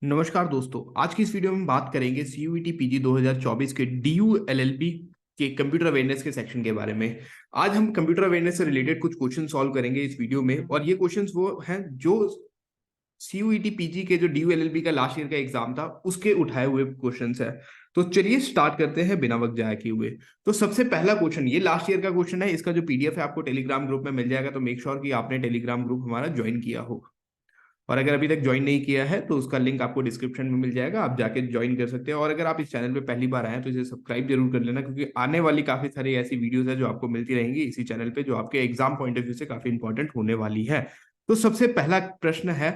नमस्कार दोस्तों। आज की इस वीडियो में बात करेंगे सीयूईटी पीजी 2024 के डीयू एलएलबी के कंप्यूटर अवेयरनेस के सेक्शन के बारे में। आज हम कंप्यूटर अवेयरनेस से रिलेटेड कुछ क्वेश्चन सॉल्व करेंगे इस वीडियो में, और ये क्वेश्चंस वो हैं जो सीयूईटी पीजी के जो डीयू एलएलबी का लास्ट ईयर का एग्जाम था उसके उठाए हुए क्वेश्चंस है। तो चलिए स्टार्ट करते हैं बिना वक्त जाए किए हुए। तो सबसे पहला क्वेश्चन, ये लास्ट ईयर का क्वेश्चन है, इसका जो पीडीएफ है आपको टेलीग्राम ग्रुप में मिल जाएगा, तो मेक श्योर कि आपने टेलीग्राम ग्रुप हमारा ज्वाइन किया हो। और अगर अभी तक ज्वाइन नहीं किया है तो उसका लिंक आपको डिस्क्रिप्शन में मिल जाएगा, आप जाके ज्वाइन कर सकते हैं। और अगर आप इस चैनल पे पहली बार आए हैं तो इसे सब्सक्राइब जरूर कर लेना, क्योंकि आने वाली काफी सारी ऐसी वीडियोस है जो आपको मिलती रहेंगी इसी चैनल पे, जो आपके एग्जाम पॉइंट ऑफ व्यू से काफी इंपॉर्टेंट होने वाली है। तो सबसे पहला प्रश्न है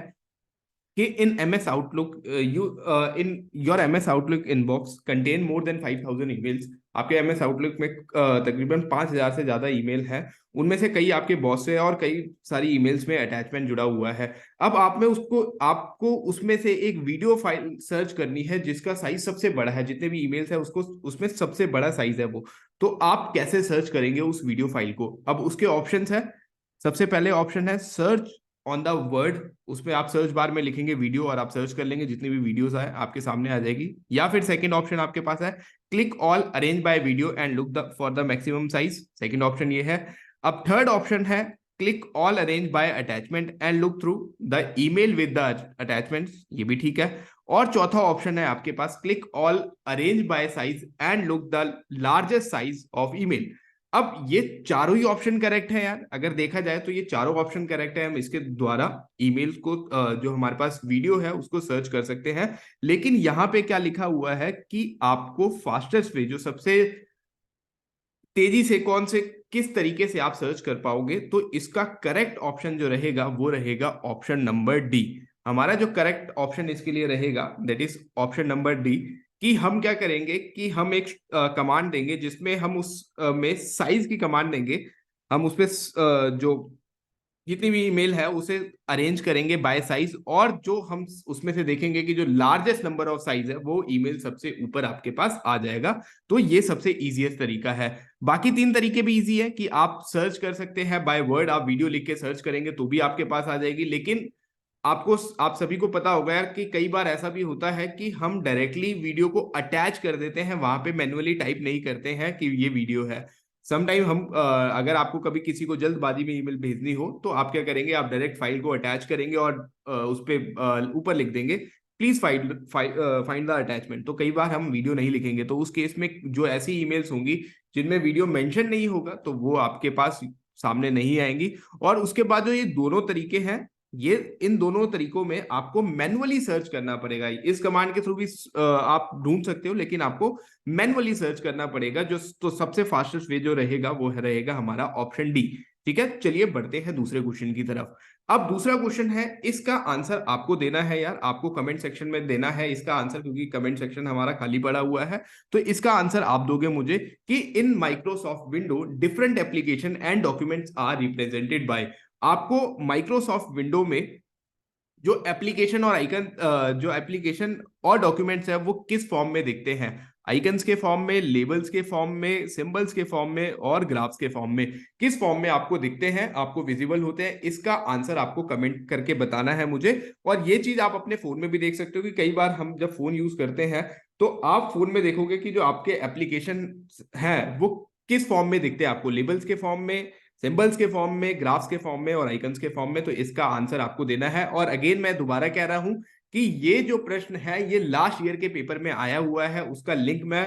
कि इन MS Outlook in your MS Outlook inbox contain more than 5,000 emails। आपके MS Outlook में तकरीबन 5,000 से ज्यादा ईमेल है। उनमें से कई आपके बॉस से और कई सारी ईमेल्स में अटैचमेंट जुड़ा हुआ है। अब आप में उसको आपको उसमें से एक वीडियो फाइल सर्च करनी है जिसका साइज सबसे बड़ा है, जितने भी ईमेल्स है उसको उसमें सबसे बड़ा साइज है वो। तो आप कैसे सर्च करेंगे उस वीडियो फाइल को? अब उसके ऑप्शंस है। सबसे पहले ऑप्शन है सर्च ऑन द वर्ड। उसमें आप सर्च बार में लिखेंगे वीडियो और आप सर्च कर लेंगे, जितनी भी वीडियोस आए आपके सामने आ जाएगी। या फिर सेकंड ऑप्शन आपके पास है click all arrange by video and look the for the maximum size. Second option ये है। अब थर्ड ऑप्शन है click all arrange by attachment and look through the email with the attachments, ये भी ठीक है। और चौथा ऑप्शन है आपके पास click all arrange by size and look the largest size of email. अब ये चारों ही ऑप्शन करेक्ट है यार, अगर देखा जाए तो ये चारों ऑप्शन करेक्ट है। हम इसके द्वारा ईमेल्स को जो हमारे पास वीडियो है उसको सर्च कर सकते हैं। लेकिन यहाँ पे क्या लिखा हुआ है कि आपको फास्टेस्ट वे, जो सबसे तेजी से कौन से किस तरीके से आप सर्च कर पाओगे, तो इसका करेक्ट ऑप्शन जो रहेगा वो रहेगा ऑप्शन नंबर डी। हमारा जो करेक्ट ऑप्शन इसके लिए रहेगा that is option number D. कि हम क्या करेंगे कि हम एक कमांड देंगे जिसमें हम उस में साइज की कमांड देंगे। हम उसमें जो जितनी भी ईमेल है उसे अरेंज करेंगे बाय साइज, और जो हम उसमें से देखेंगे कि जो लार्जेस्ट नंबर ऑफ साइज है वो ईमेल सबसे ऊपर आपके पास आ जाएगा। तो ये सबसे इजीएस्ट तरीका है। बाकी तीन तरीके भी इजी है कि आप सर्च कर सकते हैं बाय वर्ड, आप वीडियो लिख के सर्च करेंगे तो भी आपके पास आ जाएगी। लेकिन आपको आप सभी को पता होगा यार कि कई बार ऐसा भी होता है कि हम डायरेक्टली वीडियो को अटैच कर देते हैं, वहां पे मैन्युअली टाइप नहीं करते हैं कि ये वीडियो है। समटाइम हम अगर आपको कभी किसी को जल्दबाजी में ईमेल भेजनी हो तो आप क्या करेंगे, आप डायरेक्ट फाइल को अटैच करेंगे और उस पे ऊपर लिख देंगे प्लीज फाइंड द अटैचमेंट। तो कई बार हम वीडियो नहीं लिखेंगे, तो उस केस में जो ऐसी ईमेल्स होंगी जिनमें वीडियो मेंशन नहीं होगा तो वो आपके पास सामने नहीं आएंगी। और उसके बाद जो ये दोनों तरीके हैं, ये इन दोनों तरीकों में आपको मैनुअली सर्च करना पड़ेगा। इस कमांड के थ्रू भी आप ढूंढ सकते हो, लेकिन आपको मैनुअली सर्च करना पड़ेगा। जो तो सबसे फास्टेस्ट वे जो रहेगा वो रहेगा हमारा ऑप्शन डी। ठीक है, चलिए बढ़ते हैं दूसरे क्वेश्चन की तरफ। अब दूसरा क्वेश्चन है, इसका आंसर आपको देना है यार, आपको कमेंट सेक्शन में देना है इसका आंसर, क्योंकि कमेंट सेक्शन हमारा खाली पड़ा हुआ है। तो इसका आंसर आप दोगे मुझे कि in Microsoft window different application and documents are represented by. आपको माइक्रोसॉफ्ट विंडो में जो एप्लीकेशन और आइकन जो एप्लीकेशन और डॉक्यूमेंट्स है वो किस फॉर्म में दिखते हैं? आइकन्स के फॉर्म में, लेबल्स के फॉर्म में, सिंबल्स के फॉर्म में और ग्राफ्स के फॉर्म में, किस फॉर्म में आपको दिखते हैं, आपको विजिबल होते हैं? इसका आंसर आपको कमेंट करके बताना है मुझे। और ये चीज आप अपने फोन में भी देख सकते हो कि कई बार हम जब फोन यूज करते हैं तो आप फोन में देखोगे कि जो आपके एप्लीकेशन हैं वो किस फॉर्म में दिखते हैं आपको, लेबल्स के फॉर्म में, सिंबल्स के फॉर्म में, ग्राफ्स के फॉर्म में और आइकन्स के फॉर्म में। तो इसका आंसर आपको देना है। और अगेन मैं दोबारा कह रहा हूं कि ये जो प्रश्न है ये लास्ट ईयर के पेपर में आया हुआ है, उसका लिंक मैं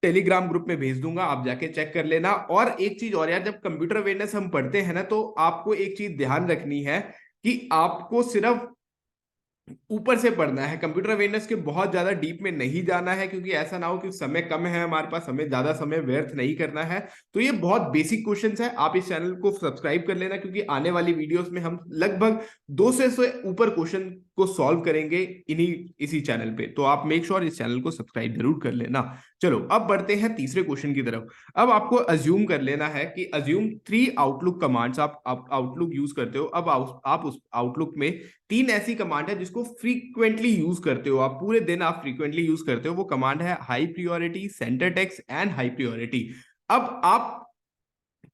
टेलीग्राम ग्रुप में भेज दूंगा, आप जाके चेक कर लेना। और एक चीज और यार, जब कंप्यूटर अवेयरनेस हम पढ़ते हैं ना तो आपको एक चीज ध्यान रखनी है कि आपको सिर्फ ऊपर से पढ़ना है, कंप्यूटर अवेयरनेस के बहुत ज्यादा डीप में नहीं जाना है, क्योंकि ऐसा ना हो कि समय कम है हमारे पास, हमें ज्यादा समय व्यर्थ नहीं करना है। तो ये बहुत बेसिक क्वेश्चंस है, आप इस चैनल को सब्सक्राइब कर लेना, क्योंकि आने वाली वीडियोस में हम लगभग 200 से ऊपर क्वेश्चन को सॉल्व करेंगे इन्हीं इसी चैनल पे। तो आप मेक श्योर इस चैनल को सब्सक्राइब जरूर कर लेना। चलो अब बढ़ते हैं तीसरे क्वेश्चन की तरफ। अब आपको अज्यूम कर लेना है कि अज्यूम 3 आउटलुक कमांड्स, आप आउटलुक यूज करते हो। अब आप उस आउटलुक में 3 ऐसी कमांड है जिसको फ्रीक्वेंटली यूज करते हो, आप पूरे दिन आप फ्रीक्वेंटली यूज करते हो। वो कमांड है high priority, centre text and high priority. अब आप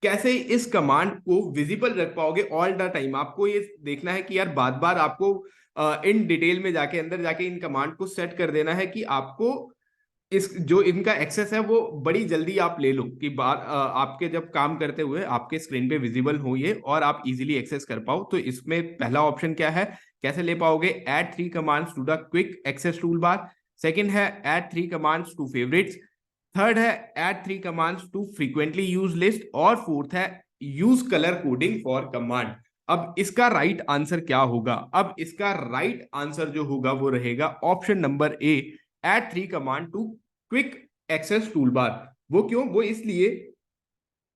कैसे इस कमांड को विजिबल रख पाओगे ऑल द टाइम। आपको ये देखना है कि यार बार बार आपको इन डिटेल में जाके अंदर जाके इन कमांड को सेट कर देना है कि आपको इस जो इनका एक्सेस है वो बड़ी जल्दी आप ले लो कि आपके जब काम करते हुए आपके स्क्रीन पे विजिबल हो ये और आप इजीली एक्सेस कर पाओ। तो इसमें पहला ऑप्शन क्या है, कैसे ले पाओगे, add 3 commands to the quick access tool bar. Second है add 3 commands to favourites. Third है add 3 commands to frequently use list. और फोर्थ है use colour coding for command. अब इसका राइट आंसर क्या होगा? अब इसका राइट आंसर जो होगा वो रहेगा option number A, add 3 command to quick access tool bar. वो क्यों? वो इसलिए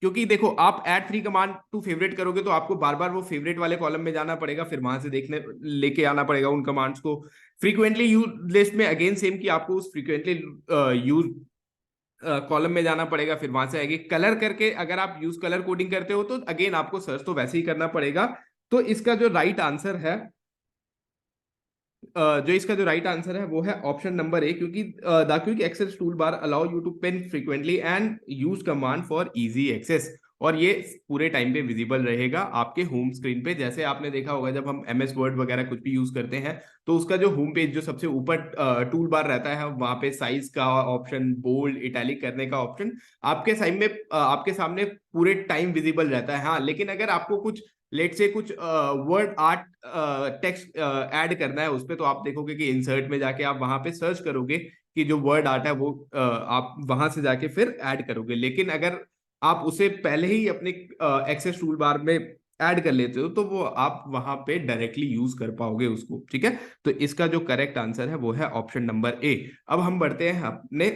क्योंकि देखो आप ऐड 3 कमांड टू फेवरेट करोगे तो आपको बार बार वो फेवरेट वाले कॉलम में जाना पड़ेगा, फिर वहां से देखने लेके आना पड़ेगा उन कमांड्स को। फ्रीक्वेंटली यूज लिस्ट में अगेन सेम कि आपको उस फ्रीक्वेंटली यूज कॉलम में जाना पड़ेगा, फिर वहां से आएगी कलर करके। अगर आप यूज कलर कोडिंग करते हो तो अगेन आपको सर्च तो वैसे ही करना पड़ेगा। तो इसका जो राइट आंसर है वो है ऑप्शन नंबर ए, क्योंकि the quick access tool bar allow you to pin frequently and use command for easy access. और ये पूरे टाइम पे विजिबल रहेगा आपके होम स्क्रीन पे। जैसे आपने देखा होगा जब हम एमएस वर्ड वगैरह कुछ भी यूज करते हैं तो उसका जो होम पेज जो सबसे ऊपर टूल बार रहता है वहां पे साइज का ऑप्शन, बोल्ड, इटैलिक करने का ऑप्शन आपके साइड में आपके सामने पूरे टाइम विजिबल रहता है। हाँ, लेकिन अगर आपको कुछ लेट से कुछ वर्ड आर्ट टेक्स्ट ऐड करना है उस पे, तो आप देखोगे कि इंसर्ट में जाके आप वहां पे सर्च करोगे कि जो वर्ड आर्ट है वो आप वहां से जाके फिर ऐड करोगे। लेकिन अगर आप उसे पहले ही अपने एक्सेस टूल बार में ऐड कर लेते हो तो वो आप वहां पे डायरेक्टली यूज कर पाओगे उसको। ठीक है, तो इसका जो करेक्ट आंसर है वो है ऑप्शन नंबर ए। अब हम बढ़ते हैं अपने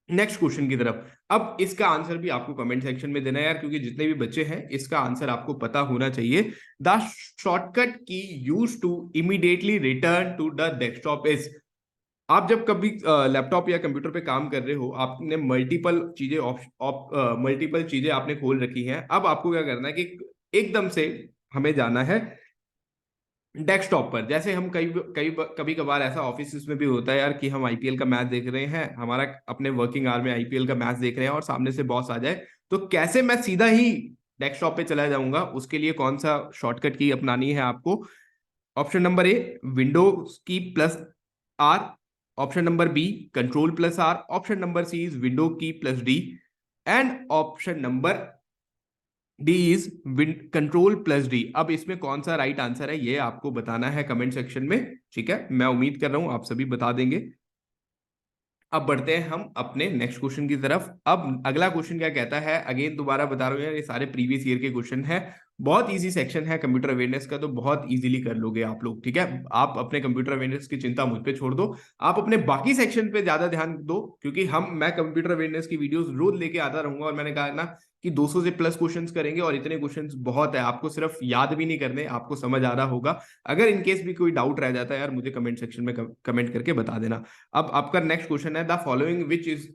नेक्स्ट क्वेश्चन की तरफ। अब इसका आंसर भी आपको कमेंट सेक्शन में देना है यार, क्योंकि जितने भी बच्चे हैं इसका आंसर आपको पता होना चाहिए। The shortcut key use to immediately return to the desktop is. आप जब कभी लैपटॉप या कंप्यूटर पे काम कर रहे हो, आपने मल्टीपल चीजें आपने खोल रखी हैं। अब आपको क्या करना है कि एकदम से हमें जाना है डेस्कटॉप पर। जैसे हम कभी कभार ऐसा ऑफिस में भी होता है यार कि हम आईपीएल का मैच देख रहे हैं, हमारा अपने वर्किंग आवर में आईपीएल का मैच देख रहे हैं और सामने से बॉस आ जाए, तो कैसे मैं सीधा ही डेस्कटॉप पे चला जाऊंगा? उसके लिए कौन सा शॉर्टकट की अपनानी है आपको? Option number A, window key plus R. Option number B, control plus R. Option number C is window key plus D. And option number D is control plus D. अब इसमें कौन सा राइट आंसर है ये आपको बताना है comment section में। ठीक है, मैं उम्मीद कर रहा हूं आप सभी बता देंगे। अब बढ़ते हैं हम अपने नेक्स्ट क्वेश्चन की तरफ। अब अगला क्वेश्चन क्या कहता है, अगेन दोबारा बता रहा हूँ यार, ये सारे प्रीवियस ईयर के क्वेश्चन है। बहुत इजी सेक्शन है कंप्यूटर अवेयरनेस का, तो बहुत इजीली कर लोगे आप लोग। ठीक है, आप अपने कंप्यूटर अवेयरनेस की चिंता मुझ पे छोड़ दो, आप अपने बाकी सेक्शन पे ज्यादा ध्यान दो, क्योंकि मैं कंप्यूटर अवेयरनेस की वीडियोस रोज लेके आता रहूंगा। और मैंने कहा ना कि 200 से प्लस क्वेश्चंस करेंगे, और इतने क्वेश्चंस बहुत है, आपको सिर्फ याद भी नहीं करने, आपको समझ आ रहा होगा। अगर इनकेस भी कोई डाउट रह जाता है यार, मुझे कमेंट सेक्शन में कमेंट करके बता देना। अब आपका नेक्स्ट क्वेश्चन है, the following which is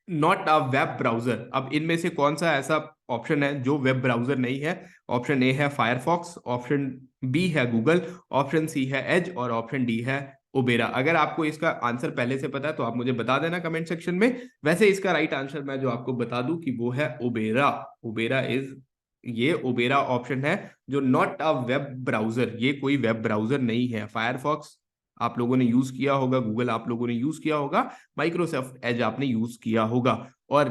not a web browser. अब इनमें से कौन सा ऐसा ऑप्शन है जो वेब ब्राउजर नहीं है? ऑप्शन ए है फायरफॉक्स, ऑप्शन बी है गूगल, ऑप्शन सी है एज, और ऑप्शन डी है ओबेरा। अगर आपको इसका आंसर पहले से पता है तो आप मुझे बता देना कमेंट सेक्शन में। वैसे इसका राइट आंसर मैं जो आपको बता दूं कि वो है ओबेरा। ओबेरा इज ये ओबेरा ऑप्शन है जो नॉट अ वेब ब्राउजर, ये कोई वेब ब्राउजर नहीं है। फायरफॉक्स आप लोगों ने यूज किया होगा, गूगल आप लोगों ने यूज किया होगा, माइक्रोसॉफ्ट एज आपने यूज किया होगा। और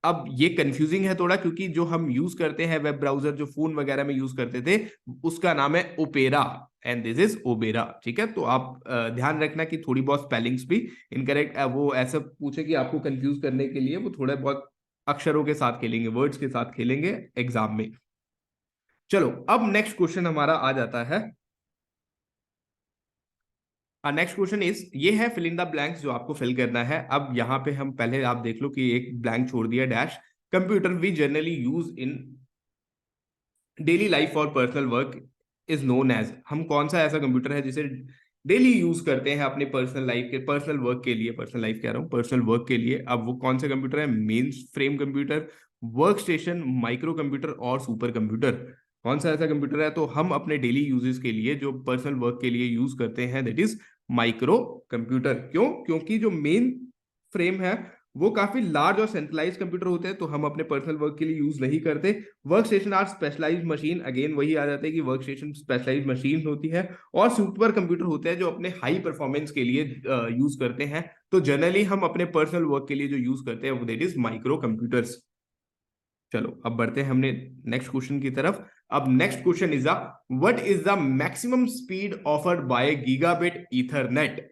अब ये कंफ्यूजिंग है थोड़ा, क्योंकि जो हम यूज करते हैं वेब ब्राउजर जो फोन वगैरह में यूज करते थे उसका नाम है ओपेरा, एंड दिस इज ओबेरा। ठीक है, तो आप ध्यान रखना कि थोड़ी बहुत स्पेलिंग्स भी इनकरेक्ट, वो ऐसा पूछे कि आपको कंफ्यूज करने के लिए वो थोड़ा बहुत अक्षरों के साथ खेलेंगे, वर्ड्स के साथ खेलेंगे एग्जाम में। चलो, अब नेक्स्ट क्वेश्चन हमारा आ जाता है। नेक्स्ट क्वेश्चन इज, ये है फिल इन द ब्लैंक्स जो आपको फिल करना है। अब यहाँ पे हम पहले आप देख लो कि एक ब्लैंक छोड़ दिया, dash. Computer we generally use in daily life और personal work is known as. हम कौन सा ऐसा कंप्यूटर है जिसे डेली यूज करते हैं अपने पर्सनल लाइफ के, पर्सनल वर्क के लिए, पर्सनल लाइफ कह रहा हूँ, पर्सनल वर्क के लिए। अब वो कौन सा कंप्यूटर है? Main frame computer, work station, micro computer और सुपर कंप्यूटर। कौन सा ऐसा कंप्यूटर है? तो हम अपने डेली यूजेस के लिए जो पर्सनल वर्क के लिए यूज करते हैं दैट इज माइक्रो कंप्यूटर। क्यों? क्योंकि जो मेन फ्रेम है वो काफी लार्ज और सेंट्रलाइज कंप्यूटर होते हैं, तो हम अपने पर्सनल वर्क के लिए यूज नहीं करते। Work station are specialised machine, again वही आ जाता है कि वर्क स्टेशन स्पेशलाइज्ड मशीन होती है। और सुपर कंप्यूटर होते हैं जो अपने हाई परफॉर्मेंस के लिए यूज करते हैं। तो जनरली हम अपने पर्सनल वर्क के लिए जो यूज करते हैं वो दैट इज माइक्रो कंप्यूटर्स। चलो अब बढ़ते हैं हमने नेक्स्ट क्वेश्चन की तरफ। अब next question is what is the maximum speed offered by gigabit Ethernet.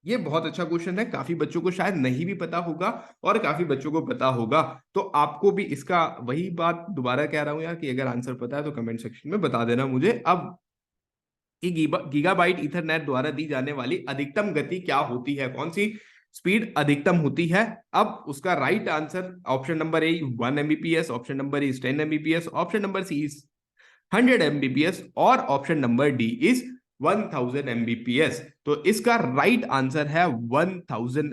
ये बहुत अच्छा क्वेश्चन है, काफी बच्चों को शायद नहीं भी पता होगा और काफी बच्चों को पता होगा। तो आपको भी इसका वही बात दोबारा कह रहा हूं यार, कि अगर आंसर पता है तो कमेंट सेक्शन में बता देना मुझे। अब कि गीगाबाइट ईथरनेट द्वारा दी जाने वाली अधिकतम गति क्या होती है, कौन सी स्पीड अधिकतम होती है। अब उसका right answer option number A 1 Mbps, option number is 10 Mbps, option number C is 100 Mbps और option number D is 1000 Mbps। तो इसका राइट आंसर है 1000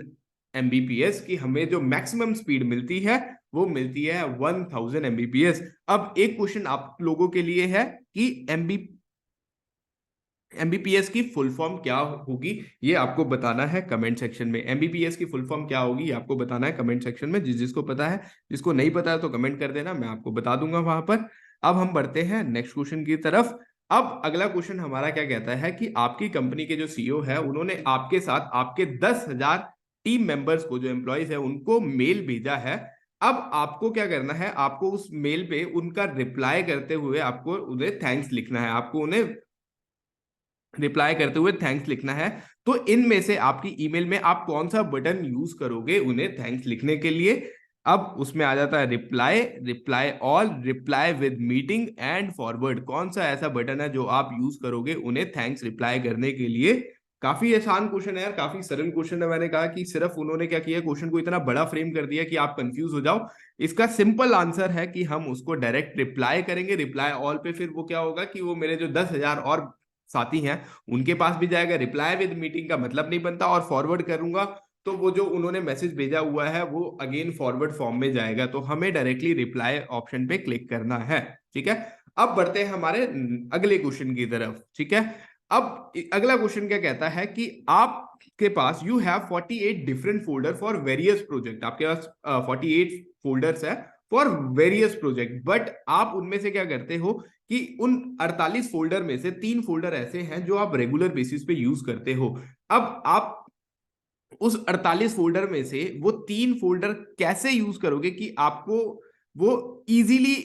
Mbps की हमें जो मैक्सिमम स्पीड मिलती है वो मिलती है 1000 Mbps। अब एक क्वेश्चन आप लोगों के लिए है कि एमबीपीएस की फुल फॉर्म क्या होगी, ये आपको बताना है कमेंट सेक्शन में। एमबीपीएस की फुल फॉर्म क्या होगी ये आपको बताना है कमेंट सेक्शन में, जिसको पता है। जिसको नहीं पता है तो कमेंट कर देना, मैं आपको बता दूंगा वहां पर। अब हम बढ़ते हैं नेक्स्ट क्वेश्चन की तरफ। अब अगला क्वेश्चन हमारा क्या कहता है कि आपकी कंपनी के जो सीईओ है उन्होंने आपके साथ आपके 10,000 टीम मेंबर्स को, जो एम्प्लॉयज है उनको मेल भेजा है। अब आपको क्या करना है, आपको उस मेल पे उनका रिप्लाई करते हुए आपको उन्हें थैंक्स लिखना है, आपको उन्हें रिप्लाई करते हुए थैंक्स लिखना है। तो इनमें से आपकी ईमेल में आप कौन सा बटन यूज करोगे उन्हें थैंक्स लिखने के लिए। अब उसमें आ जाता है reply, reply all, reply with meeting and forward. कौन सा ऐसा बटन है जो आप यूज करोगे उन्हें थैंक्स रिप्लाई करने के लिए। काफी आसान क्वेश्चन है यार, काफी सरल क्वेश्चन है। मैंने कहा कि सिर्फ उन्होंने क्या किया, क्वेश्चन को इतना बड़ा फ्रेम कर दिया कि आप कंफ्यूज हो जाओ। इसका सिंपल आंसर है कि हम उसको डायरेक्ट रिप्लाई करेंगे, रिप्लाई ऑल पे। फिर वो क्या होगा कि वो मेरे जो 10,000 और साथी हैं उनके पास भी जाएगा। रिप्लाई विद मीटिंग का मतलब नहीं बनता, और फॉरवर्ड करूंगा तो वो जो उन्होंने मैसेज भेजा हुआ है वो अगेन फॉरवर्ड फॉर्म में जाएगा। तो हमें डायरेक्टली रिप्लाई ऑप्शन पे क्लिक करना है। ठीक है, अब बढ़ते हैं हमारे अगले क्वेश्चन की तरफ। ठीक है, अब अगला क्वेश्चन क्या कहता है कि आपके पास you have 48 different folder for various project. आपके पास 48 फोल्डर्स है फॉर वेरियस प्रोजेक्ट, बट आप उनमें से क्या करते हो कि उन 48 फोल्डर में से 3 फोल्डर ऐसे हैं जो आप रेगुलर बेसिस पे यूज करते हो। अब आप उस 48 फोल्डर में से वो 3 फोल्डर कैसे यूज करोगे कि आपको वो इजीली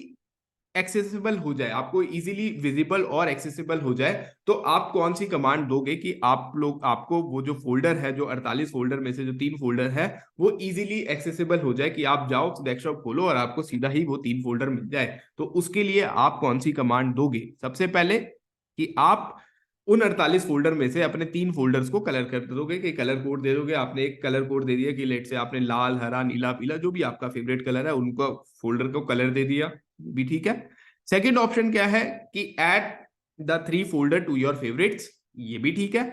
एक्सेसिबल हो जाए, आपको इजीली विजिबल और एक्सेसिबल हो जाए। तो आप कौन सी कमांड दोगे कि आपको वो जो फोल्डर है, जो 48 फोल्डर में से जो 3 फोल्डर है वो इजीली एक्सेसिबल हो जाए, कि आप जाओ डेस्कटॉप खोलो और आपको सीधा ही वो 3 फोल्डर मिल जाए। तो उसके लिए आप कौन सी कमांड दोगे। सबसे पहले कि आप उन 48 फोल्डर में से अपने 3 फोल्डर्स को कलर कर दोगे, कि कलर कोड दे दोगे। आपने एक कलर कोड दे दिया कि लेट से आपने लाल, हरा, नीला, पीला, जो भी आपका फेवरेट कलर है उनको फोल्डर को कलर दे दिया, भी ठीक है। सेकंड ऑप्शन क्या है कि add the 3 folder to your favourites, ये भी ठीक है।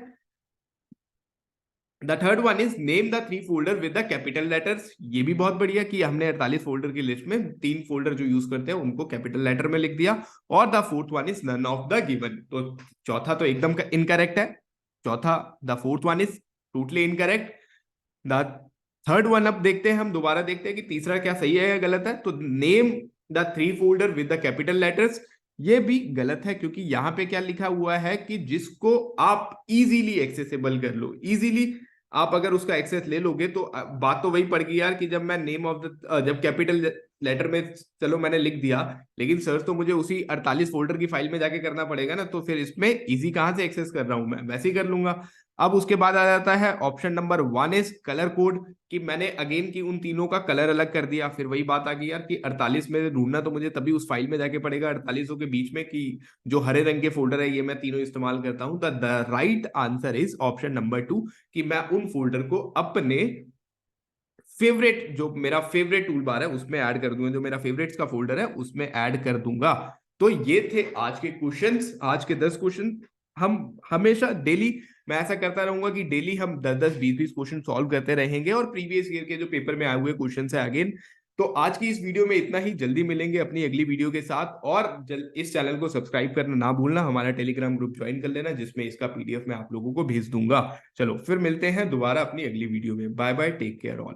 The third one is name the 3 folder with the capital letters, ये भी बहुत बढ़िया कि हमने 48 फोल्डर की लिस्ट में 3 फोल्डर जो यूज करते हैं उनको कैपिटल लेटर में लिख दिया। और the fourth one is none of the given. तो चौथा तो एकदम इनकरेक्ट है, चौथा the fourth one is totally incorrect. The third one अब देखते हैं, हम दोबारा देखते हैं कि तीसरा क्या सही है या गलत है। तो name the 3 folder with the capital letters, ये भी गलत है, क्योंकि यहां पे क्या लिखा हुआ है कि जिसको आप इजीली एक्सेसिबल कर लो। इजीली आप अगर उसका एक्सेस ले लोगे तो बात तो वही पड़ गई यार, कि जब मैं नेम ऑफ द जब कैपिटल लेटर में चलो मैंने लिख दिया, लेकिन सर्च तो मुझे उसी 48 फोल्डर की फाइल में जाके करना पड़ेगा ना। तो फिर इसमें इजी कहां से एक्सेस कर रहा हूं, मैं वैसे ही कर लूंगा। अब उसके बाद आ जाता है option number 1 is colour code, कि मैंने अगेन की उन तीनों का कलर अलग कर दिया। फिर वही बात आ गई यार कि 48 में ढूंढना तो मुझे तभी उस फाइल में जाके पड़ेगा 48 के बीच में, कि जो हरे रंग के फोल्डर है ये मैं तीनों इस्तेमाल करता हूं। The right answer is option number 2, कि मैं उन फोल्डर को अपने फेवरेट, जो मेरा फेवरेट टूल बार है उसमें ऐड कर दूंगा, जो मेरा फेवरेट्स का फोल्डर है उसमें ऐड कर दूंगा। तो ये थे आज के क्वेश्चंस, आज के 10 क्वेश्चन। हम हमेशा डेली, मैं ऐसा करता रहूंगा कि डेली हम 10-10, 20-20 क्वेश्चन सॉल्व करते रहेंगे, और प्रीवियस ईयर के जो पेपर में आए हुए क्वेश्चन है अगेन। तो आज की इस वीडियो में इतना ही, जल्दी मिलेंगे अपनी अगली वीडियो के साथ। और इस चैनल को सब्सक्राइब करना ना भूलना, हमारा टेलीग्राम ग्रुप ज्वाइन कर लेना, जिसमें इसका पीडीएफ मैं आप लोगों को भेज दूंगा। चलो फिर मिलते हैं दोबारा अपनी अगली वीडियो में। Bye bye, take care all.